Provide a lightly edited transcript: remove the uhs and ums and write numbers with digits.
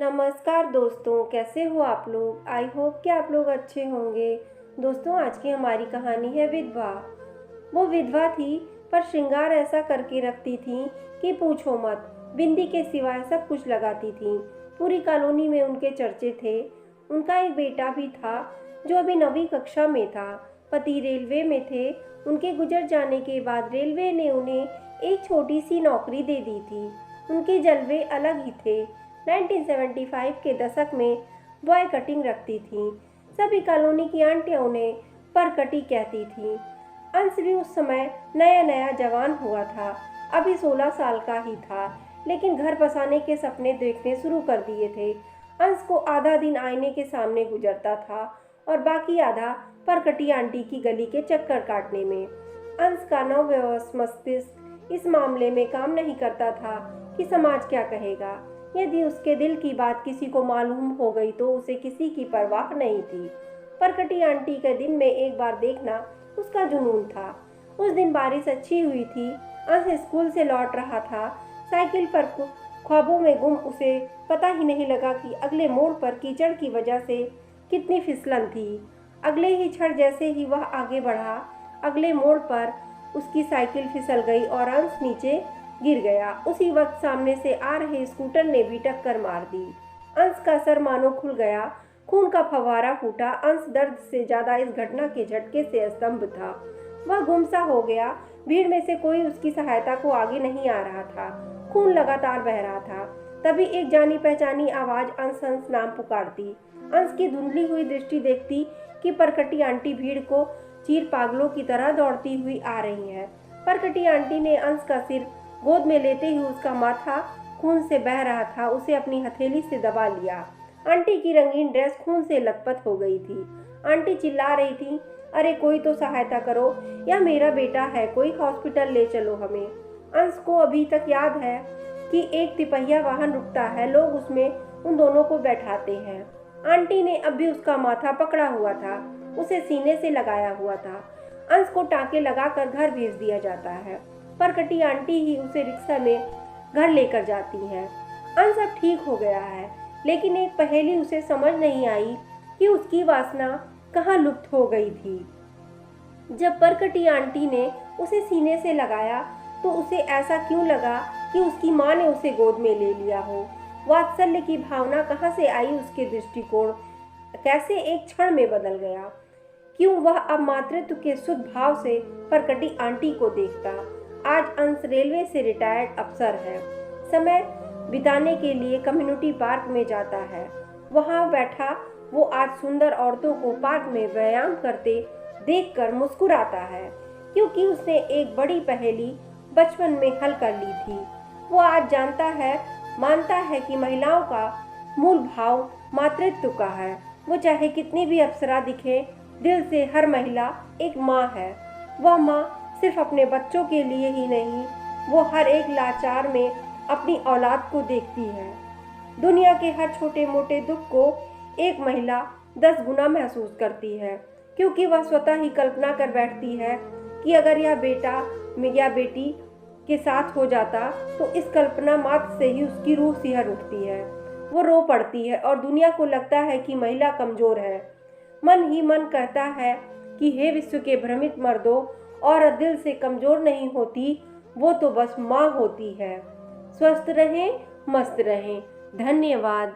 नमस्कार दोस्तों, कैसे हो आप लोग। आई होप कि आप लोग अच्छे होंगे। दोस्तों, आज की हमारी कहानी है विधवा। वो विधवा थी, पर श्रृंगार ऐसा करके रखती थी कि पूछो मत। बिंदी के सिवाय सब कुछ लगाती थी। पूरी कॉलोनी में उनके चर्चे थे। उनका एक बेटा भी था जो अभी 9वीं कक्षा में था। पति रेलवे में थे। उनके गुजर जाने के बाद रेलवे ने उन्हें एक छोटी सी नौकरी दे दी थी। उनके जलवे अलग ही थे। 1975 के दशक में बॉय कटिंग रखती थीं। सभी कॉलोनी की आंटियां उन्हें परकटी कहती थीं। अंश भी उस समय नया नया जवान हुआ था। अभी 16 साल का ही था, लेकिन घर बसाने के सपने देखने शुरू कर दिए थे। अंश को आधा दिन आईने के सामने गुजरता था और बाकी आधा परकटी आंटी की गली के चक्कर काटने में। अंश का नवविवश मस्तिष्क इस मामले में काम नहीं करता था कि समाज क्या कहेगा। यदि उसके दिल की बात किसी को मालूम हो गई तो उसे किसी की परवाह नहीं थी। परकटी आंटी के दिन में एक बार देखना उसका जुनून था। उस दिन बारिश अच्छी हुई थी। अंश स्कूल से लौट रहा था। साइकिल पर ख्वाबों में गुम उसे पता ही नहीं लगा कि अगले मोड़ पर कीचड़ की वजह से कितनी फिसलन थी। अगले ही क्षण जैसे ही वह आगे बढ़ा, अगले मोड़ पर उसकी साइकिल फिसल गई और अंश नीचे गिर गया। उसी वक्त सामने से आ रहे स्कूटर ने भी टक्कर मार दी। अंश का सर मानो खुल गया। खून का फव्वारा फूटा। अंश दर्द से ज्यादा इस घटना के झटके से स्तंभ था। वह गुमसा हो गया। भीड़ में से कोई उसकी सहायता को आगे नहीं आ रहा था। खून लगातार बह रहा था। तभी एक जानी पहचानी आवाज अंश अंश नाम पुकारती। अंश की धुंधली हुई दृष्टि देखती कि परकटी आंटी भीड़ को चीर पागलों की तरह दौड़ती हुई आ रही है। परकटी आंटी ने अंश का सिर गोद में लेते ही उसका माथा खून से बह रहा था, उसे अपनी हथेली से दबा लिया। आंटी की रंगीन ड्रेस खून से लथपथ हो गई थी। आंटी चिल्ला रही थी, अरे कोई तो सहायता करो, यह मेरा बेटा है, कोई हॉस्पिटल ले चलो हमें। अंश को अभी तक याद है कि एक तिपहिया वाहन रुकता है, लोग उसमें उन दोनों को बैठाते हैं। आंटी ने अब भी उसका माथा पकड़ा हुआ था, उसे सीने से लगाया हुआ था। अंश को टांके लगाकर घर भेज दिया जाता है। परकटी आंटी ही उसे रिक्शा में घर लेकर जाती हैं। अंश अब ठीक हो गया है, लेकिन एक पहेली उसे समझ नहीं आई कि उसकी वासना कहाँ लुप्त हो गई थी। जब परकटी आंटी ने उसे सीने से लगाया तो उसे ऐसा क्यों लगा कि उसकी माँ ने उसे गोद में ले लिया हो। वात्सल्य की भावना कहाँ से आई उसके दृष्टिकोण कैसे एक क्षण में बदल गया। क्यों वह अब मातृत्व के शुद्ध भाव से परकटी आंटी को देखता। आज अंश रेलवे से रिटायर्ड अफसर है। समय बिताने के लिए कम्युनिटी पार्क में जाता है। वहां बैठा वो आज सुंदर औरतों को पार्क में व्यायाम करते देखकर मुस्कुराता है, क्योंकि उसने एक बड़ी पहेली बचपन में हल कर ली थी। वो आज मानता है कि महिलाओं का मूल भाव मातृत्व का है। वो चाहे कितनी भी अप्सरा दिखे, दिल से हर महिला एक माँ है। वह माँ सिर्फ अपने बच्चों के लिए ही नहीं, वो हर एक लाचार में अपनी औलाद को देखती है। दुनिया के हर छोटे मोटे दुख को एक महिला 10 गुना महसूस करती है, क्योंकि वह स्वतः ही कल्पना कर बैठती है कि अगर यह बेटा या बेटी के साथ हो जाता तो इस कल्पना मात्र से ही उसकी रूह सिहर उठती है। वो रो पड़ती है और दुनिया को लगता है कि महिला कमजोर है। मन ही मन कहता है कि हे विश्व के भ्रमित मर्दों, औरत दिल से कमजोर नहीं होती, वो तो बस माँ होती है। स्वस्थ रहें, मस्त रहें। धन्यवाद।